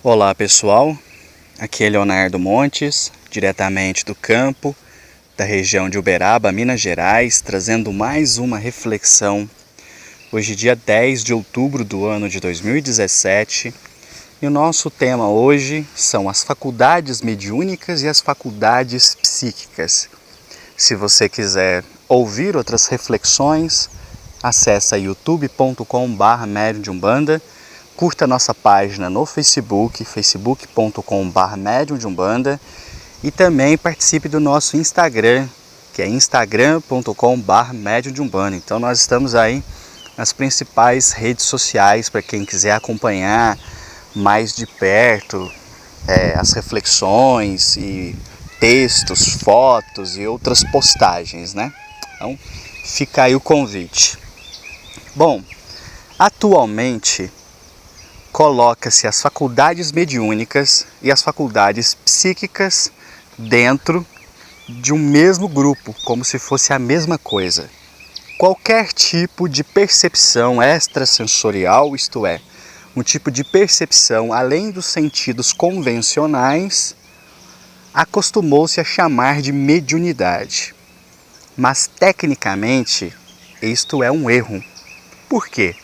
Olá pessoal, aqui é Leonardo Montes, diretamente do campo, da região de Uberaba, Minas Gerais, trazendo mais uma reflexão. Hoje, dia 10 de outubro do ano de 2017, e o nosso tema hoje são as faculdades mediúnicas e as faculdades psíquicas. Se você quiser ouvir outras reflexões, acesse youtube.com/Médium de Umbanda. Curta nossa página no Facebook, facebook.com/Médium de Umbanda, e também participe do nosso Instagram, que é instagram.com/Médium de Umbanda. Então nós estamos aí nas principais redes sociais para quem quiser acompanhar mais de perto as reflexões e textos, fotos e outras postagens, né? Então fica aí o convite. Bom, atualmente coloca-se as faculdades mediúnicas e as faculdades psíquicas dentro de um mesmo grupo, como se fosse a mesma coisa. Qualquer tipo de percepção extrasensorial, isto é, um tipo de percepção além dos sentidos convencionais, acostumou-se a chamar de mediunidade. Mas tecnicamente, isto é um erro. Por quê?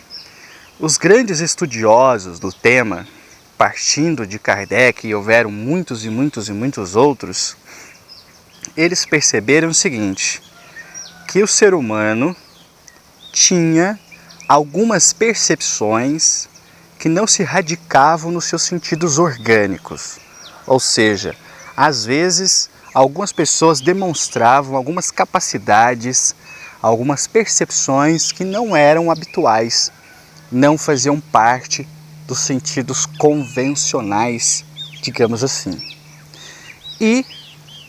Os grandes estudiosos do tema, partindo de Kardec, e houveram muitos outros, eles perceberam o seguinte, que o ser humano tinha algumas percepções que não se radicavam nos seus sentidos orgânicos. Ou seja, às vezes, algumas pessoas demonstravam algumas capacidades, algumas percepções que não eram habituais, não faziam parte dos sentidos convencionais, digamos assim. E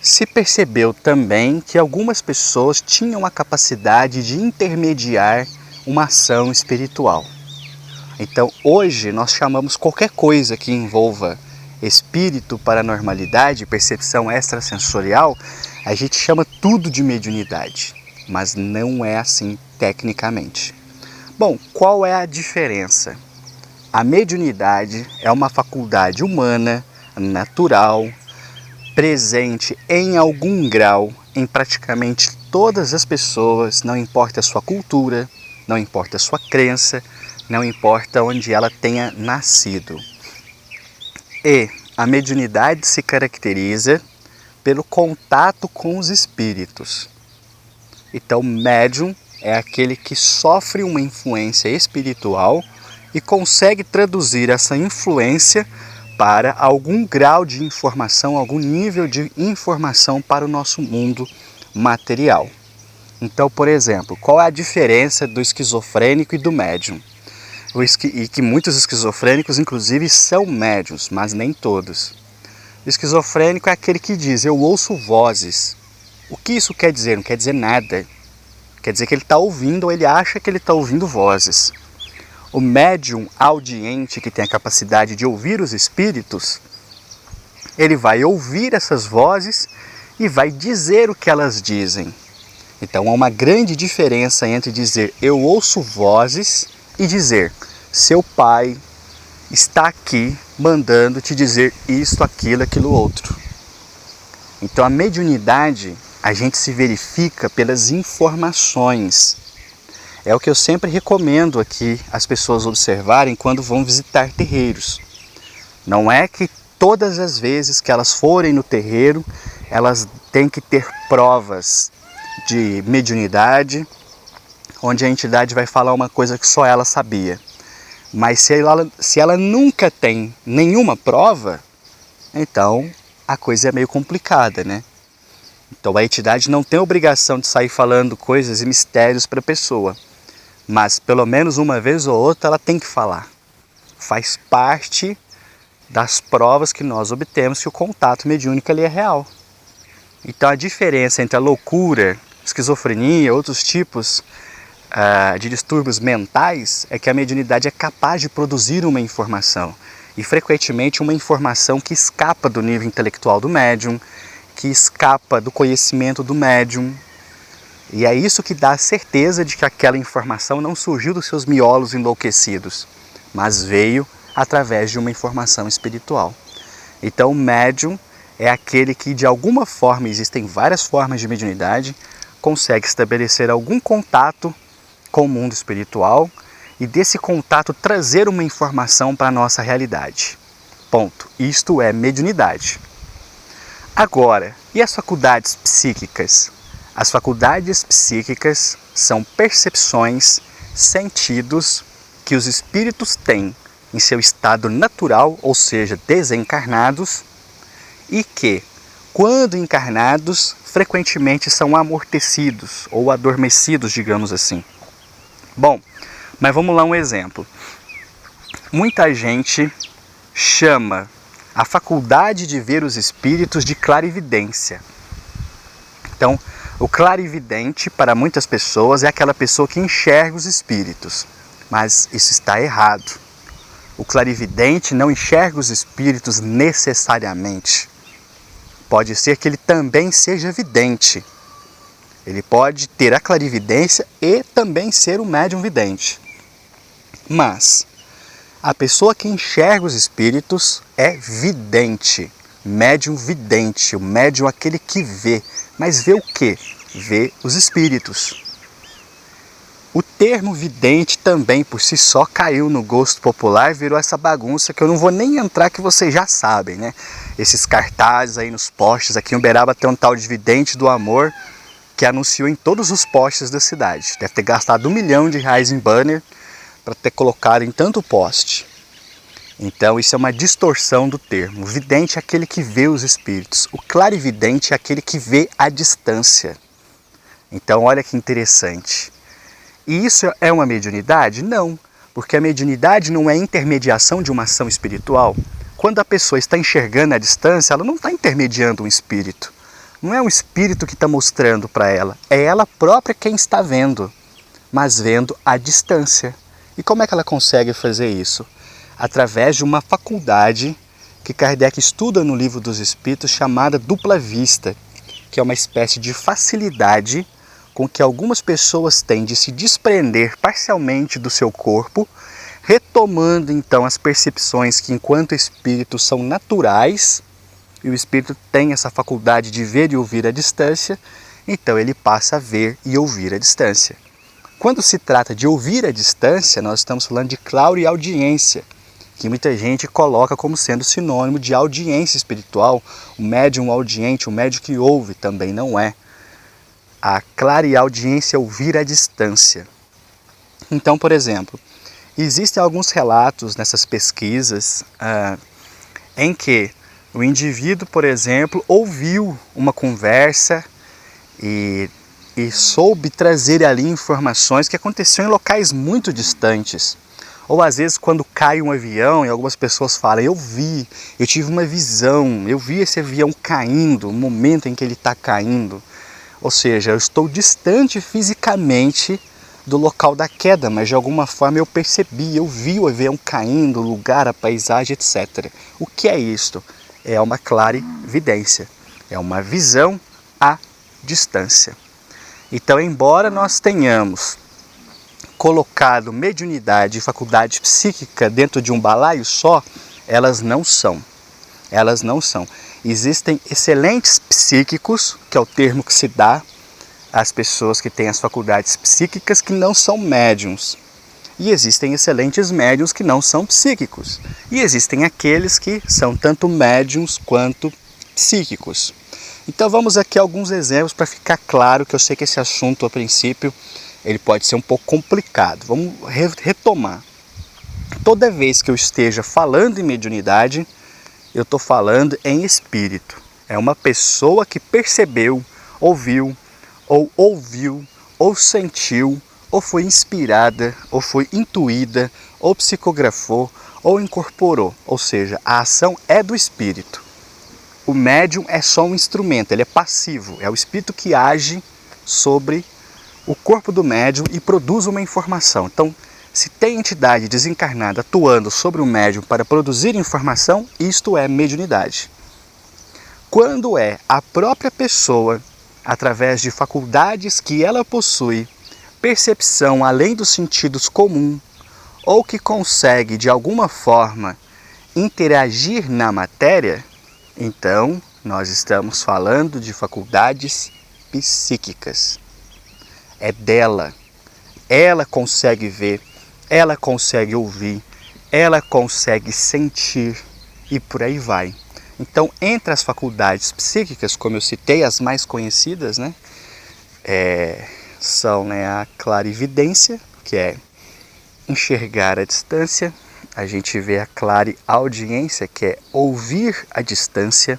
se percebeu também que algumas pessoas tinham a capacidade de intermediar uma ação espiritual. Então, hoje nós chamamos qualquer coisa que envolva espírito, paranormalidade, percepção extrasensorial, a gente chama tudo de mediunidade, mas não é assim tecnicamente. Bom, qual é a diferença? A mediunidade é uma faculdade humana, natural, presente em algum grau em praticamente todas as pessoas, não importa a sua cultura, não importa a sua crença, não importa onde ela tenha nascido. E a mediunidade se caracteriza pelo contato com os espíritos. Então, médium é aquele que sofre uma influência espiritual e consegue traduzir essa influência para algum grau de informação, algum nível de informação para o nosso mundo material. Então, por exemplo, qual é a diferença do esquizofrênico e do médium? E que muitos esquizofrênicos, inclusive, são médiuns, mas nem todos. O esquizofrênico é aquele que diz, eu ouço vozes. O que isso quer dizer? Não quer dizer nada. Quer dizer que ele está ouvindo ou ele acha que ele está ouvindo vozes. O médium audiente, que tem a capacidade de ouvir os espíritos, ele vai ouvir essas vozes e vai dizer o que elas dizem. Então há uma grande diferença entre dizer eu ouço vozes e dizer seu pai está aqui mandando te dizer isto, aquilo outro. Então a mediunidade a gente se verifica pelas informações. É o que eu sempre recomendo aqui as pessoas observarem quando vão visitar terreiros. Não é que todas as vezes que elas forem no terreiro, elas têm que ter provas de mediunidade, onde a entidade vai falar uma coisa que só ela sabia. Mas se ela nunca tem nenhuma prova, então a coisa é meio complicada, né? Então a entidade não tem obrigação de sair falando coisas e mistérios para a pessoa, mas pelo menos uma vez ou outra ela tem que falar. Faz parte das provas que nós obtemos que o contato mediúnico ali é real. Então a diferença entre a loucura, esquizofrenia, outros tipos de distúrbios mentais é que a mediunidade é capaz de produzir uma informação, e frequentemente uma informação que escapa do nível intelectual do médium, que escapa do conhecimento do médium. E é isso que dá a certeza de que aquela informação não surgiu dos seus miolos enlouquecidos, mas veio através de uma informação espiritual. Então, o médium é aquele que, de alguma forma, existem várias formas de mediunidade, consegue estabelecer algum contato com o mundo espiritual e desse contato trazer uma informação para a nossa realidade. Ponto. Isto é mediunidade. Agora, e as faculdades psíquicas? As faculdades psíquicas são percepções, sentidos que os espíritos têm em seu estado natural, ou seja, desencarnados, e que, quando encarnados, frequentemente são amortecidos ou adormecidos, digamos assim. Bom, mas vamos lá um exemplo. Muita gente chama a faculdade de ver os espíritos de clarividência. Então, o clarividente, para muitas pessoas, é aquela pessoa que enxerga os espíritos. Mas isso está errado. O clarividente não enxerga os espíritos necessariamente. Pode ser que ele também seja vidente. Ele pode ter a clarividência e também ser um médium vidente. Mas a pessoa que enxerga os espíritos é vidente, médium vidente, o médium aquele que vê. Mas vê o quê? Vê os espíritos. O termo vidente também por si só caiu no gosto popular e virou essa bagunça que eu não vou nem entrar, que vocês já sabem, né? Esses cartazes aí nos postes, aqui em Uberaba tem um tal de Vidente do Amor que anunciou em todos os postes da cidade. Deve ter gastado R$1 milhão em banner para ter colocado em tanto poste. Então isso é uma distorção do termo. O vidente é aquele que vê os espíritos. O clarividente é aquele que vê à distância. Então olha que interessante. E isso é uma mediunidade? Não, porque a mediunidade não é intermediação de uma ação espiritual. Quando a pessoa está enxergando à distância, ela não está intermediando um espírito. Não é um espírito que está mostrando para ela, é ela própria quem está vendo, mas vendo à distância. E como é que ela consegue fazer isso? Através de uma faculdade que Kardec estuda no Livro dos Espíritos, chamada dupla vista, que é uma espécie de facilidade com que algumas pessoas têm de se desprender parcialmente do seu corpo, retomando então as percepções que enquanto espíritos são naturais, e o espírito tem essa faculdade de ver e ouvir à distância, então ele passa a ver e ouvir à distância. Quando se trata de ouvir à distância, nós estamos falando de clareaudiência, que muita gente coloca como sendo sinônimo de audiência espiritual. O médium audiente, o médium que ouve, também não é. A clareaudiência é ouvir à distância. Então, por exemplo, existem alguns relatos nessas pesquisas em que o indivíduo, por exemplo, ouviu uma conversa e soube trazer ali informações que aconteciam em locais muito distantes. Ou às vezes quando cai um avião e algumas pessoas falam, eu tive uma visão, eu vi esse avião caindo, o momento em que ele está caindo. Ou seja, eu estou distante fisicamente do local da queda, mas de alguma forma eu percebi, eu vi o avião caindo, o lugar, a paisagem, etc. O que é isto? É uma clarividência, é uma visão à distância. Então, embora nós tenhamos colocado mediunidade e faculdade psíquica dentro de um balaio só, elas não são. Elas não são. Existem excelentes psíquicos, que é o termo que se dá às pessoas que têm as faculdades psíquicas, que não são médiums. E existem excelentes médiums que não são psíquicos. E existem aqueles que são tanto médiums quanto psíquicos. Então vamos aqui a alguns exemplos para ficar claro, que eu sei que esse assunto, a princípio, ele pode ser um pouco complicado. Vamos retomar. Toda vez que eu esteja falando em mediunidade, eu estou falando em espírito. É uma pessoa que percebeu, ouviu, ou sentiu, ou foi inspirada, ou foi intuída, ou psicografou, ou incorporou. Ou seja, a ação é do espírito. O médium é só um instrumento, ele é passivo. É o espírito que age sobre o corpo do médium e produz uma informação. Então, se tem entidade desencarnada atuando sobre o médium para produzir informação, isto é mediunidade. Quando é a própria pessoa, através de faculdades que ela possui, percepção além dos sentidos comum, ou que consegue de alguma forma interagir na matéria, então nós estamos falando de faculdades psíquicas. É dela. Ela consegue ver, ela consegue ouvir, ela consegue sentir e por aí vai. Então, entre as faculdades psíquicas, como eu citei, as mais conhecidas, né, são a clarividência, que é enxergar à distância. A gente vê a clareaudiência, que é ouvir à distância.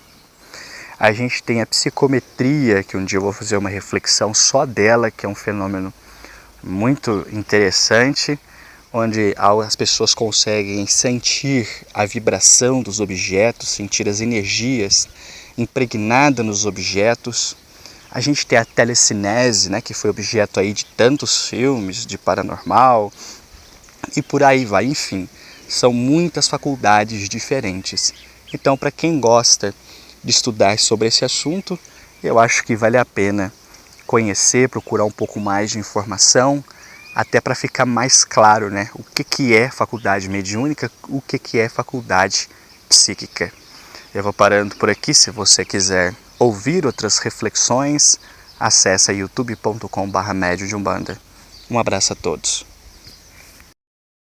A gente tem a psicometria, que um dia eu vou fazer uma reflexão só dela, que é um fenômeno muito interessante, onde as pessoas conseguem sentir a vibração dos objetos, sentir as energias impregnadas nos objetos. A gente tem a telecinese, né, que foi objeto aí de tantos filmes de paranormal e por aí vai. Enfim, são muitas faculdades diferentes. Então, para quem gosta de estudar sobre esse assunto, eu acho que vale a pena conhecer, procurar um pouco mais de informação, até para ficar mais claro, né, o que é faculdade mediúnica, o que é faculdade psíquica. Eu vou parando por aqui. Se você quiser ouvir outras reflexões, acesse youtube.com/mediumbanda. Um abraço a todos.